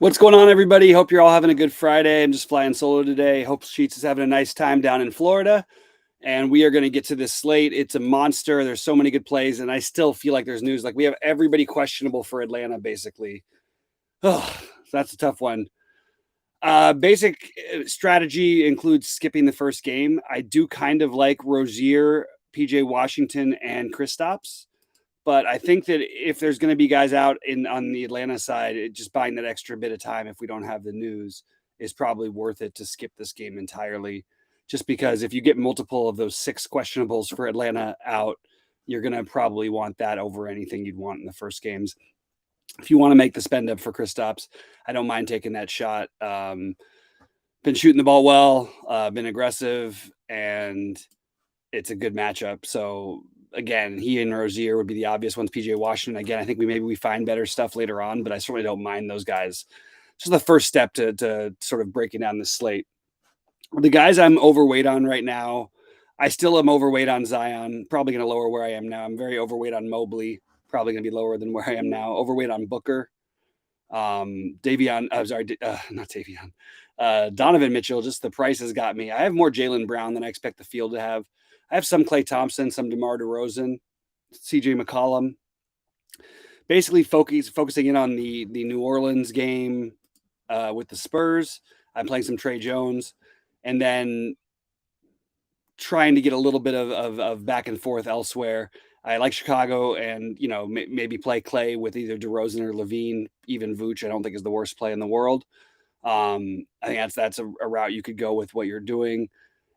What's going on, everybody? Hope you're all having a good Friday. I'm just flying solo today. Hope Sheets is having a nice time down in Florida. And we are going to get to this slate. It's a monster. There's so many good plays, and I still feel like there's news. Like we have everybody questionable for Atlanta, basically. Oh, that's a tough one. Basic strategy includes skipping the first game. I do kind of like Rozier, PJ Washington, and Kristaps. But I think that if there's going to be guys out on the Atlanta side, just buying that extra bit of time if we don't have the news is probably worth it to skip this game entirely. Just because if you get multiple of those 6 questionables for Atlanta out, you're going to probably want that over anything you'd want in the first games. If you want to make the spend up for Kristaps, I don't mind taking that shot. Been shooting the ball well, been aggressive, and it's a good matchup. So again, he and Rozier would be the obvious ones. PJ Washington, again, I think we find better stuff later on, but I certainly don't mind those guys. Just the first step to sort of breaking down the slate. The guys I'm overweight on right now, I still am overweight on Zion. Probably going to lower where I am now. I'm very overweight on Mobley. Probably going to be lower than where I am now. Overweight on Booker. Davion, I'm sorry, not Davion. Donovan Mitchell, just the price has got me. I have more Jaylen Brown than I expect the field to have. I have some Klay Thompson, some DeMar DeRozan, CJ McCollum. Basically focusing in on the New Orleans game with the Spurs. I'm playing some Trey Jones, and then trying to get a little bit of back and forth elsewhere. I like Chicago, and maybe play Klay with either DeRozan or Levine. Even Vooch, I don't think is the worst play in the world. I think that's a route you could go with what you're doing.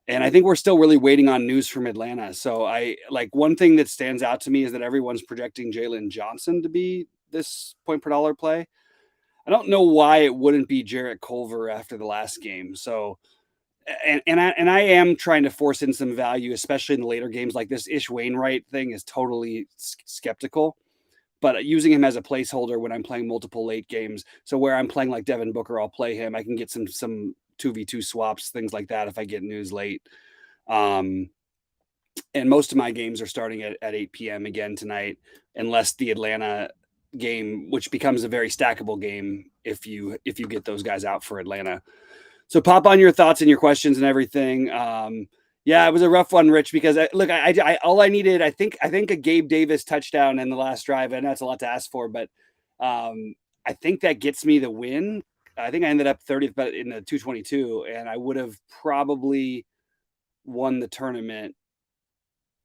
And I think we're still really waiting on news from Atlanta. So I like one thing that stands out to me is that everyone's projecting Jalen Johnson to be this point per dollar play. I don't know why it wouldn't be Jarrett Culver after the last game. So, and I am trying to force in some value, especially in the later games. Like this Ish Wainwright thing is totally skeptical, but using him as a placeholder when I'm playing multiple late games. So where I'm playing like Devin Booker, I'll play him. I can get some 2v2 swaps, things like that if I get news late. And most of my games are starting at 8 p.m. again tonight, unless the Atlanta game, which becomes a very stackable game if you get those guys out for Atlanta. So pop on your thoughts and your questions and everything. Yeah, it was a rough one, Rich, because I all I needed, I think a Gabe Davis touchdown in the last drive. I know that's a lot to ask for, but I think that gets me the win. I think I ended up 30th, but in the 222, and I would have probably won the tournament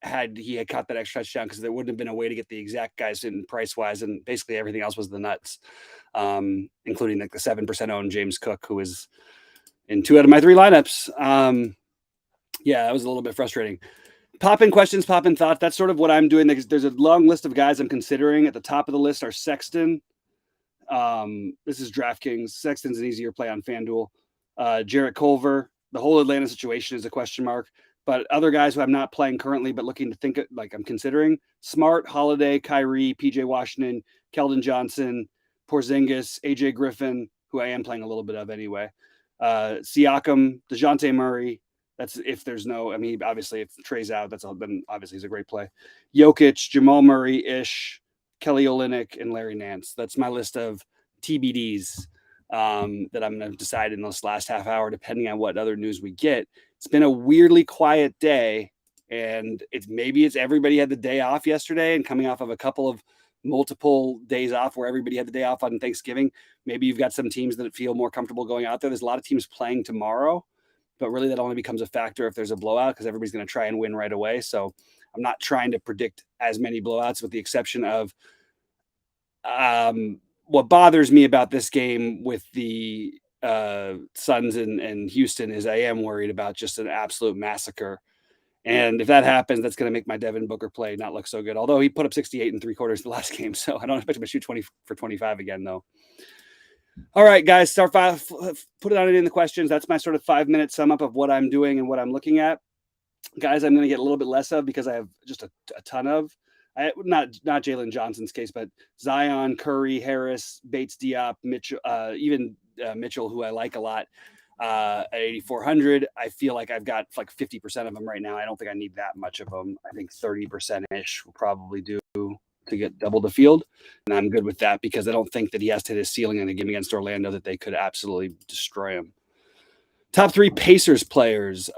had he had caught that extra touchdown, because there wouldn't have been a way to get the exact guys in price wise, and basically everything else was the nuts, including like the 7% owned James Cook, who is in 2 out of my 3 lineups. Yeah, that was a little bit frustrating. Pop in questions, pop in thoughts. That's sort of what I'm doing. There's a long list of guys I'm considering. At the top of the list are Sexton. This is DraftKings. Sexton's an easier play on FanDuel. Jarrett Culver. The whole Atlanta situation is a question mark. But other guys who I'm not playing currently, but looking to think like I'm considering: Smart, Holiday, Kyrie, PJ Washington, Keldon Johnson, Porzingis, AJ Griffin, who I am playing a little bit of anyway. Siakam, DeJounte Murray. That's if there's no. I mean, obviously, if Trey's out, then obviously he's a great play. Jokic, Jamal Murray, Ish, Kelly Olynyk, and Larry Nance. That's my list of TBDs that I'm going to decide in this last half hour, depending on what other news we get. It's been a weirdly quiet day, and maybe it's everybody had the day off yesterday and coming off of a couple of multiple days off where everybody had the day off on Thanksgiving. Maybe you've got some teams that feel more comfortable going out there. There's a lot of teams playing tomorrow, but really that only becomes a factor if there's a blowout, because everybody's going to try and win right away. So I'm not trying to predict as many blowouts, with the exception of what bothers me about this game with the Suns and Houston is I am worried about just an absolute massacre. And if that happens, that's going to make my Devin Booker play not look so good. Although he put up 68 and 3/4 the last game, so I don't expect him to shoot 20 for 25 again, though. All right, guys, put it on in the questions. That's my sort of 5-minute sum up of what I'm doing and what I'm looking at. Guys, I'm going to get a little bit less of because I have just a ton of. Not Jalen Johnson's case, but Zion, Curry, Harris, Bates, Diop, Mitchell, even Mitchell, who I like a lot. At 8,400, I feel like I've got like 50% of them right now. I don't think I need that much of them. I think 30% ish will probably do. to get double the field. And I'm good with that because I don't think that he has to hit his ceiling in a game against Orlando that they could absolutely destroy him. Top 3 Pacers players.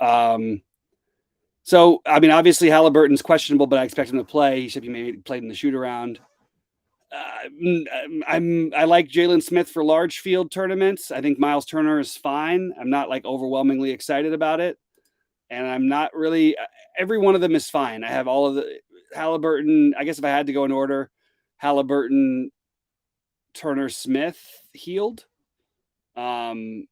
So, I mean, obviously Halliburton's questionable, but I expect him to play. He should be maybe played in the shoot around. I like Jalen Smith for large field tournaments. I think Miles Turner is fine. I'm not like overwhelmingly excited about it, and I'm not really. Every one of them is fine. I have all of the Halliburton. I guess if I had to go in order, Halliburton, Turner, Smith, Heald, Matherin.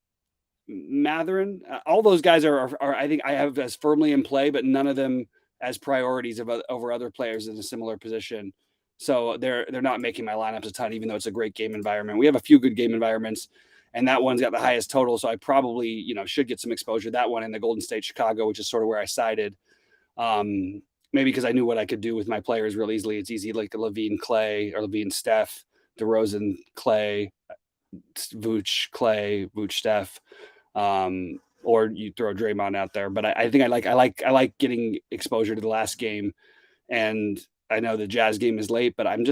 All those guys are I think I have as firmly in play, but none of them as priorities over other players in a similar position. So they're not making my lineups a ton, even though it's a great game environment. We have a few good game environments, and that one's got the highest total, so I probably should get some exposure. That one in the Golden State Chicago, which is sort of where I sided. Maybe because I knew what I could do with my players real easily. It's easy, like LaVine Clay or LaVine Steph, DeRozan Clay, Vooch Clay, Vooch Steph. Or you throw Draymond out there, but I think I like getting exposure to the last game, and I know the Jazz game is late, but I'm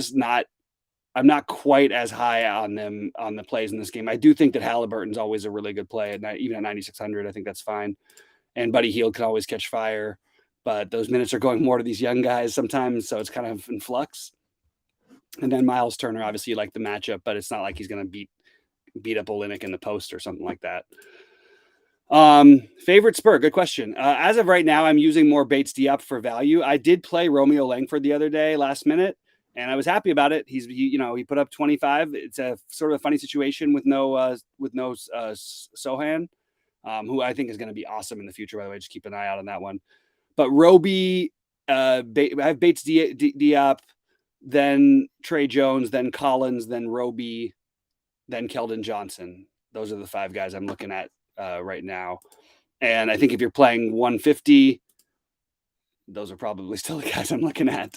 not quite as high on them on the plays in this game. I do think that Halliburton's always a really good play, even at 9,600. I think that's fine, and Buddy Hield can always catch fire, but those minutes are going more to these young guys sometimes, so it's kind of in flux. And then Miles Turner, obviously you like the matchup, but it's not like he's going to beat up Olynyk in the post or something like that. Favorite Spur, good question. As of right now, I'm using more Bates Diop for value. I did play Romeo Langford the other day, last minute, and I was happy about it. He put up 25. It's a sort of a funny situation with no Sohan, who I think is going to be awesome in the future. By the way, just keep an eye out on that one. But Roby, I have Bates Diop, then Trey Jones, then Collins, then Roby, then Keldon Johnson. Those are the 5 guys I'm looking at right now. And I think if you're playing 150, those are probably still the guys I'm looking at.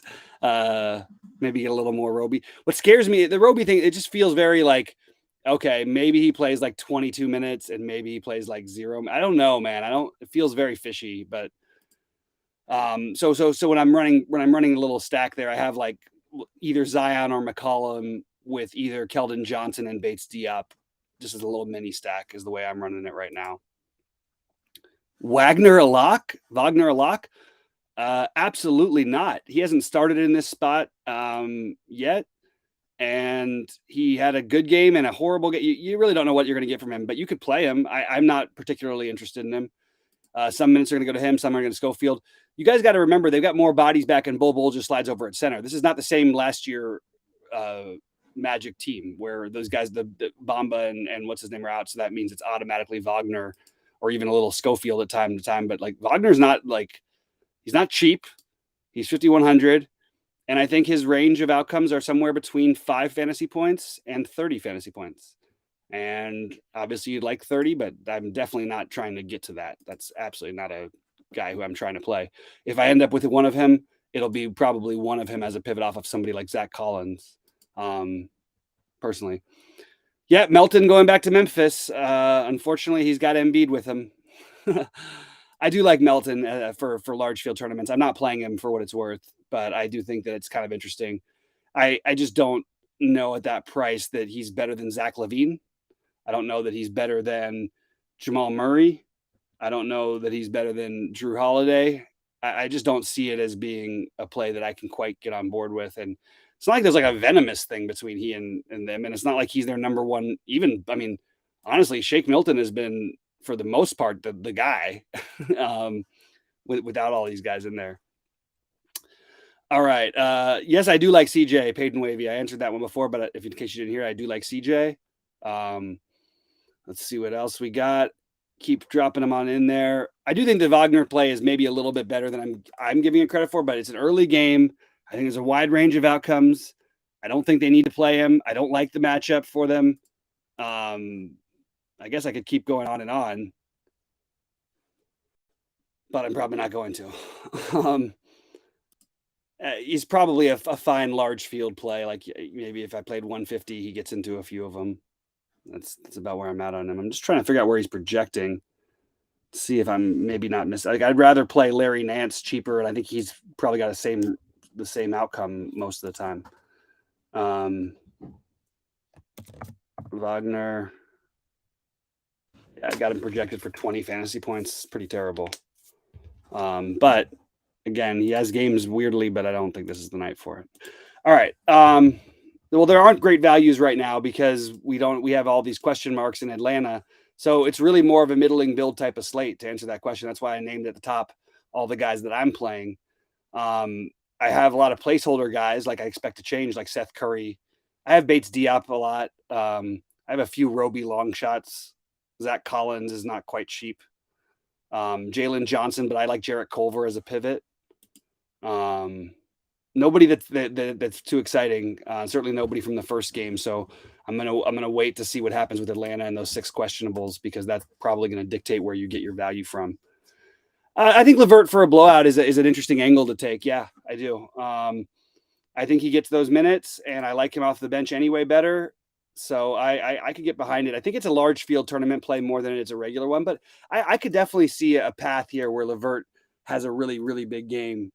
Maybe get a little more Roby. What scares me, the Roby thing, it just feels very like, okay, maybe he plays like 22 minutes and maybe he plays like 0. I don't know, man. It feels very fishy, but so when I'm running a little stack there, I have like either Zion or McCollum with either Keldon Johnson and Bates Diop. Just as a little mini stack is the way I'm running it right now. Wagner a lock? Absolutely not. He hasn't started in this spot yet. And he had a good game and a horrible game. You really don't know what you're going to get from him, but you could play him. I'm not particularly interested in him. Some minutes are going to go to him. Some are going to Schofield. You guys got to remember, they've got more bodies back, and Bol just slides over at center. This is not the same last year Magic team where those guys, the Bamba and what's his name are out. So that means it's automatically Wagner or even a little Schofield at time to time. But like Wagner's not like, he's not cheap. He's 5,100. And I think his range of outcomes are somewhere between 5 fantasy points and 30 fantasy points. And obviously you'd like 30, but I'm definitely not trying to get to that. That's absolutely not a guy who I'm trying to play. If I end up with one of him, it'll be probably one of him as a pivot off of somebody like Zach Collins. Personally. Yeah, Melton going back to Memphis. Unfortunately, he's got Embiid with him. I do like Melton for large field tournaments. I'm not playing him for what it's worth, but I do think that it's kind of interesting. I just don't know at that price that he's better than Zach LaVine. I don't know that he's better than Jamal Murray. I don't know that he's better than Drew Holiday. I just don't see it as being a play that I can quite get on board with. And it's not like there's like a venomous thing between he and them. And it's not like he's their number one. Even, I mean, honestly, Shake Milton has been, for the most part, the guy without all these guys in there. All right. Yes, I do like CJ, Peyton Wavy. I answered that one before, but in case you didn't hear, I do like CJ. Let's see what else we got. Keep dropping them on in there. I do think the Wagner play is maybe a little bit better than I'm giving it credit for, but it's an early game. I think there's a wide range of outcomes. I don't think they need to play him. I don't like the matchup for them. I guess I could keep going on and on, but I'm probably not going to. He's probably a fine large field play. Like maybe if I played 150, he gets into a few of them. That's about where I'm at on him. I'm just trying to figure out where he's projecting. See if I'm maybe not missing. Like I'd rather play Larry Nance cheaper, and I think he's probably got the same outcome most of the time. Wagner. Yeah, I got him projected for 20 fantasy points. Pretty terrible. But again, he has games weirdly, but I don't think this is the night for it. All right. Well, there aren't great values right now because we have all these question marks in Atlanta. So it's really more of a middling build type of slate to answer that question. That's why I named at the top all the guys that I'm playing. I have a lot of placeholder guys like I expect to change, like Seth Curry. I have Bates Diop a lot. I have a few Roby long shots. Zach Collins is not quite cheap. Jalen Johnson, but I like Jarrett Culver as a pivot. Nobody that's too exciting. Certainly nobody from the first game. So I'm gonna wait to see what happens with Atlanta and those 6 questionables because that's probably going to dictate where you get your value from. I think LeVert for a blowout is an interesting angle to take. Yeah, I do. I think he gets those minutes, and I like him off the bench anyway better. So I could get behind it. I think it's a large field tournament play more than it's a regular one, but I could definitely see a path here where LeVert has a really, really big game.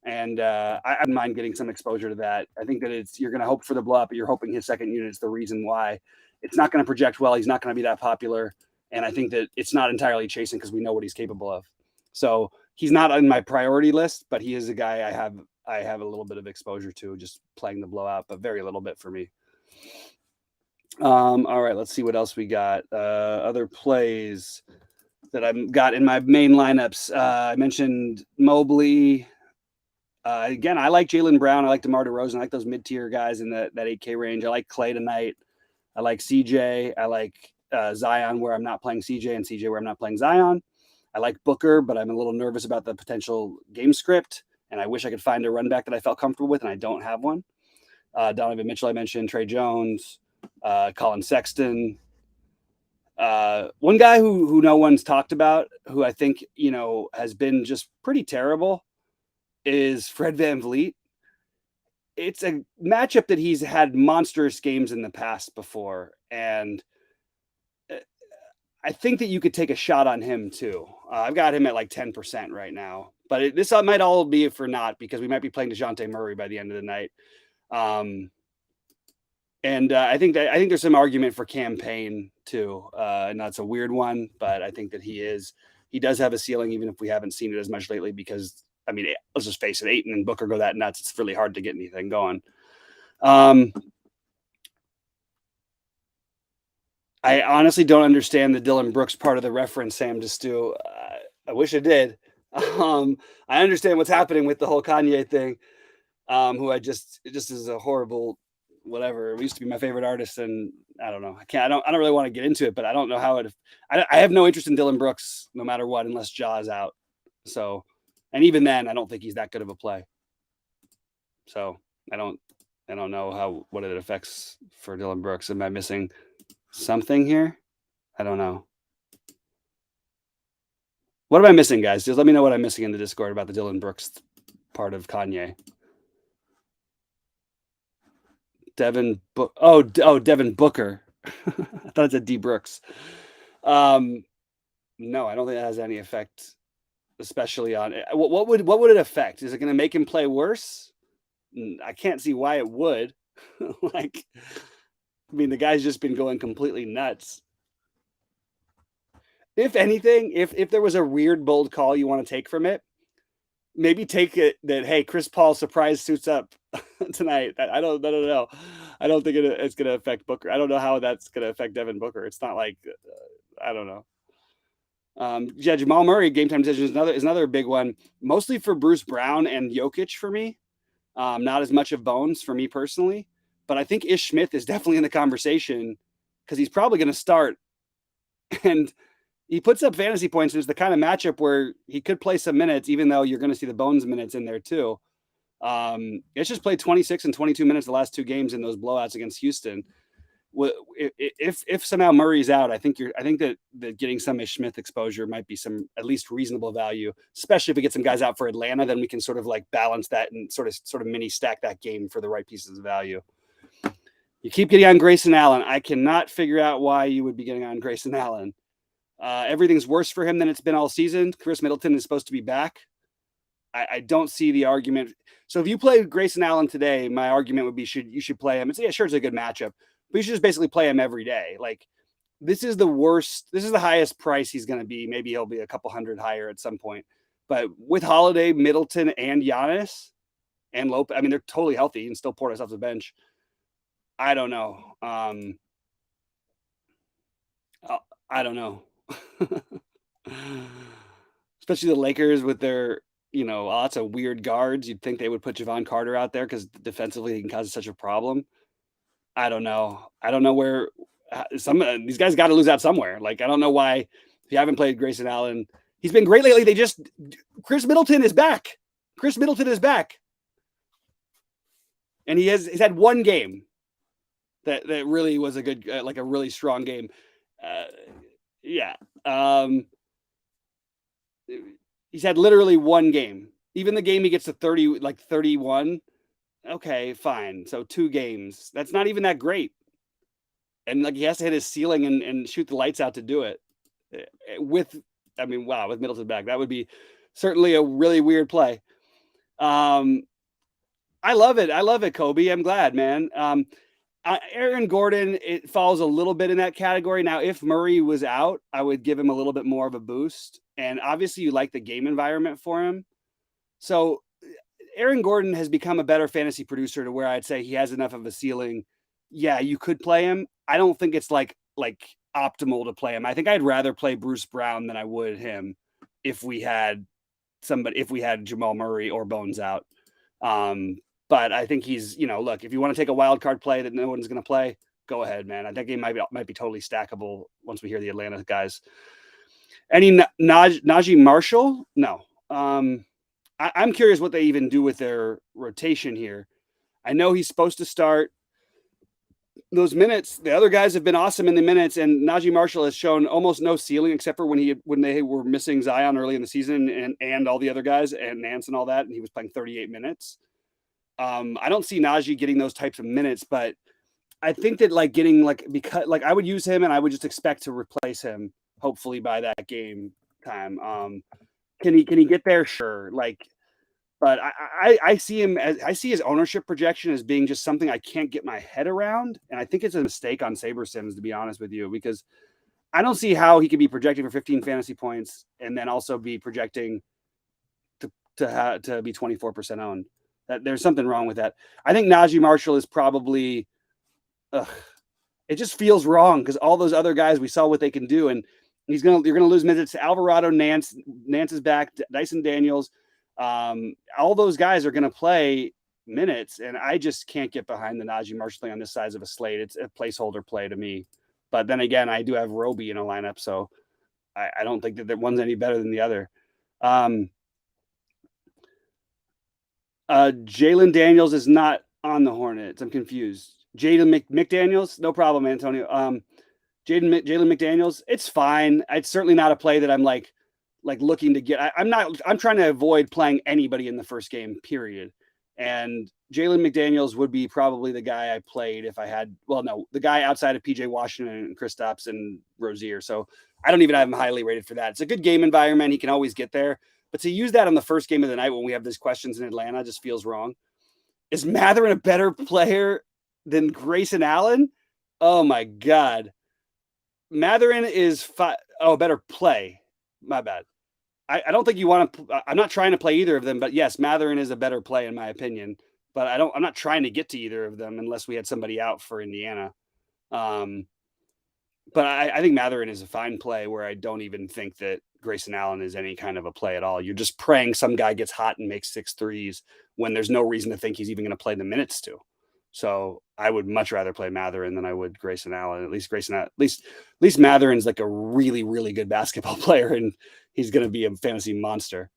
And I don't mind getting some exposure to that. I think that you're going to hope for the blowout, but you're hoping his second unit is the reason why. It's not going to project well. He's not going to be that popular. And I think that it's not entirely chasing because we know what he's capable of. So he's not on my priority list, but he is a guy I have a little bit of exposure to just playing the blowout, but very little bit for me. All right, let's see what else we got. Other plays that I've got in my main lineups. I mentioned Mobley. Again, I like Jaylen Brown. I like DeMar DeRozan. I like those mid-tier guys in that 8K range. I like Clay tonight. I like CJ. I like Zion where I'm not playing CJ and CJ where I'm not playing Zion. I like Booker, but I'm a little nervous about the potential game script. And I wish I could find a run back that I felt comfortable with, and I don't have one. Donovan Mitchell, I mentioned, Trey Jones, Colin Sexton. One guy who no one's talked about, who I think, has been just pretty terrible, is Fred VanVleet. It's a matchup that he's had monstrous games in the past before, and I think that you could take a shot on him too. I've got him at like 10% right now, but this might all be for naught because we might be playing DeJounte Murray by the end of the night. And I think there's some argument for Cam Payne too, and that's a weird one, but I think that he does have a ceiling, even if we haven't seen it as much lately. Because I mean, let's just face it, Ayton and Booker go that nuts. It's really hard to get anything going. I honestly don't understand the Dillon Brooks part of the reference, Sam Destu. I wish I did. I understand what's happening with the whole Kanye thing. Who it just is a horrible whatever. It used to be my favorite artist, and I don't know. I don't really want to get into it, but I don't know how it. I have no interest in Dillon Brooks, no matter what, unless Ja is out. So, and even then, I don't think he's that good of a play. So I don't know what it affects for Dillon Brooks. Am I missing something here? I don't know. What am I missing, guys? Just let me know what I'm missing in the Discord about the Dillon Brooks part of Kanye. Devin Booker. I thought it said D Brooks. No, I don't think that has any effect, especially on it. What would it affect? Is it going to make him play worse? I can't see why it would. The guy's just been going completely nuts. If anything, if there was a weird bold call you want to take from it, maybe take it that, hey, Chris Paul surprise suits up tonight. I don't know. I don't think it's going to affect Booker. I don't know how that's going to affect Devin Booker. It's not like I don't know. Jamal Murray game time decision is another big one, mostly for Bruce Brown and Jokic for me. Not as much of Bones for me personally, but I think Ish Smith is definitely in the conversation because he's probably going to start, and he puts up fantasy points. There's the kind of matchup where he could play some minutes, even though you're going to see the Bones minutes in there too. It's just played 26 and 22 minutes the last 2 games in those blowouts against Houston. If somehow Murray's out, I think that getting some Ish Smith exposure might be some at least reasonable value, especially if we get some guys out for Atlanta. Then we can sort of like balance that and sort of mini stack that game for the right pieces of value. You keep getting on Grayson Allen. I cannot figure out why you would be getting on Grayson Allen. Everything's worse for him than it's been all season. Chris Middleton is supposed to be back. I don't see the argument. So if you play Grayson Allen today, my argument would be you should play him. It's yeah, sure, it's a good matchup, but you should just basically play him every day. Like this is the worst. This is the highest price he's going to be. Maybe he'll be a couple hundred higher at some point. But with Holiday, Middleton, and Giannis and Lopez, I mean, they're totally healthy. You can still pour us off the bench. I don't know. I don't know. Especially the Lakers with their, lots of weird guards. You'd think they would put Javon Carter out there because defensively he can cause such a problem. I don't know. I don't know where some these guys got to lose out somewhere. Like I don't know why. If you haven't played Grayson Allen, he's been great lately. Chris Middleton is back. Chris Middleton is back, and he's had one game that really was a good, like a really strong game. Yeah. He's had literally one game. Even the game he gets to 30, like 31. Okay, fine. So 2 games. That's not even that great. And like he has to hit his ceiling and shoot the lights out to do it. With Middleton back, that would be certainly a really weird play. I love it. I love it, Kobe. I'm glad, man. Aaron Gordon, it falls a little bit in that category. Now, if Murray was out, I would give him a little bit more of a boost. And obviously, you like the game environment for him. So Aaron Gordon has become a better fantasy producer to where I'd say he has enough of a ceiling. Yeah, you could play him. I don't think it's like optimal to play him. I think I'd rather play Bruce Brown than I would him if we had Jamal Murray or Bones out. But I think he's, look, if you want to take a wild card play that no one's going to play, go ahead, man. I think he might be totally stackable once we hear the Atlanta guys. Any Najee Marshall? No. I'm curious what they even do with their rotation here. I know he's supposed to start those minutes. The other guys have been awesome in the minutes, and Najee Marshall has shown almost no ceiling except for when they were missing Zion early in the season and all the other guys and Nance and all that, and he was playing 38 minutes. I don't see Najee getting those types of minutes, but I think that because I would use him and I would just expect to replace him hopefully by that game time. Can he get there? Sure. But I see his ownership projection as being just something I can't get my head around. And I think it's a mistake on SaberSims, to be honest with you, because I don't see how he could be projecting for 15 fantasy points and then also be projecting to be 24% owned. That there's something wrong with that. I think Najee Marshall is probably, it just feels wrong because all those other guys, we saw what they can do. And you're going to lose minutes to Alvarado, Nance is back, Dyson Daniels. All those guys are going to play minutes, and I just can't get behind the Najee Marshall thing on this size of a slate. It's a placeholder play to me. But then again, I do have Roby in a lineup, so I don't think that one's any better than the other. Jalen Daniels is not on the Hornets. I'm confused. Jaden McDaniels, no problem, Antonio. Jalen McDaniels, it's fine. It's certainly not a play that I'm like looking to get. I'm trying to avoid playing anybody in the first game, period. And Jalen McDaniels would be probably the guy I played if I had, the guy outside of PJ Washington and Kristaps and Rozier. So I don't even have him highly rated for that. It's a good game environment. He can always get there. But to use that on the first game of the night when we have these questions in Atlanta just feels wrong. Is Mathurin a better player than Grayson Allen? Oh, my God. Mathurin is a better play. My bad. I don't think you want to. I'm not trying to play either of them, but yes, Mathurin is a better play in my opinion. But I'm not trying to get to either of them unless we had somebody out for Indiana. But I think Mathurin is a fine play where I don't even think that Grayson Allen is any kind of a play at all. You're just praying some guy gets hot and makes 6 threes when there's no reason to think he's even going to play the minutes to. So I would much rather play Mathurin than I would Grayson Allen. At least Mathurin's like a really, really good basketball player, and he's going to be a fantasy monster.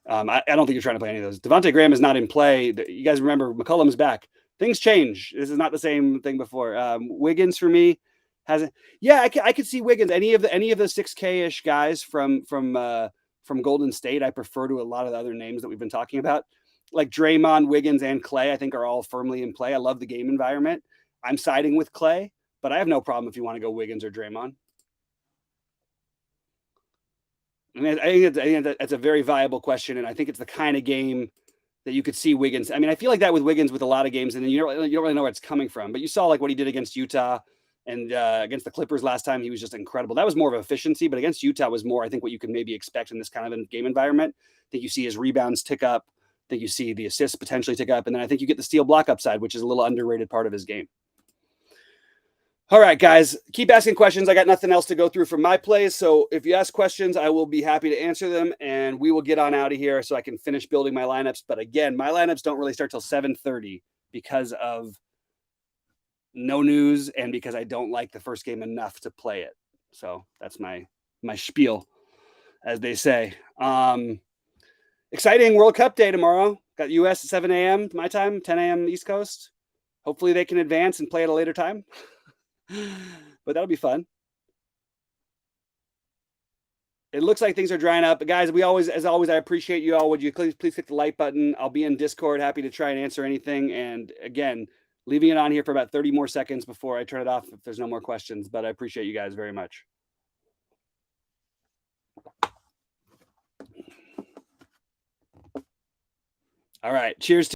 I don't think you're trying to play any of those. Devontae Graham is not in play. You guys remember McCollum's back. Things change. This is not the same thing before. Wiggins for me hasn't. Yeah, I could see Wiggins. Any of the 6K-ish guys from Golden State, I prefer to a lot of the other names that we've been talking about. Like Draymond, Wiggins, and Clay, I think are all firmly in play. I love the game environment. I'm siding with Clay, but I have no problem if you want to go Wiggins or Draymond. I mean, I think that's a very viable question, and I think it's the kind of game that you could see Wiggins. I mean, I feel like that with Wiggins with a lot of games, and then you don't really know where it's coming from. But you saw like what he did against Utah and against the Clippers last time. He was just incredible. That was more of efficiency, but against Utah was more, I think, what you could maybe expect in this kind of a game environment. I think you see his rebounds tick up. I think you see the assists potentially tick up, and then I think you get the steal block upside, which is a little underrated part of his game. All right, guys, keep asking questions. I got nothing else to go through from my plays. So if you ask questions, I will be happy to answer them, and we will get on out of here so I can finish building my lineups. But again, my lineups don't really start till 7:30 because of no news and because I don't like the first game enough to play it. So that's my spiel, as they say. Exciting World Cup day tomorrow. Got US at 7 a.m. my time, 10 a.m. East Coast. Hopefully they can advance and play at a later time. But that'll be fun. It looks like things are drying up. But guys, as always, I appreciate you all. Would you please click the like button? I'll be in Discord, happy to try and answer anything. And again, leaving it on here for about 30 more seconds before I turn it off if there's no more questions. But I appreciate you guys very much. All right. Cheers.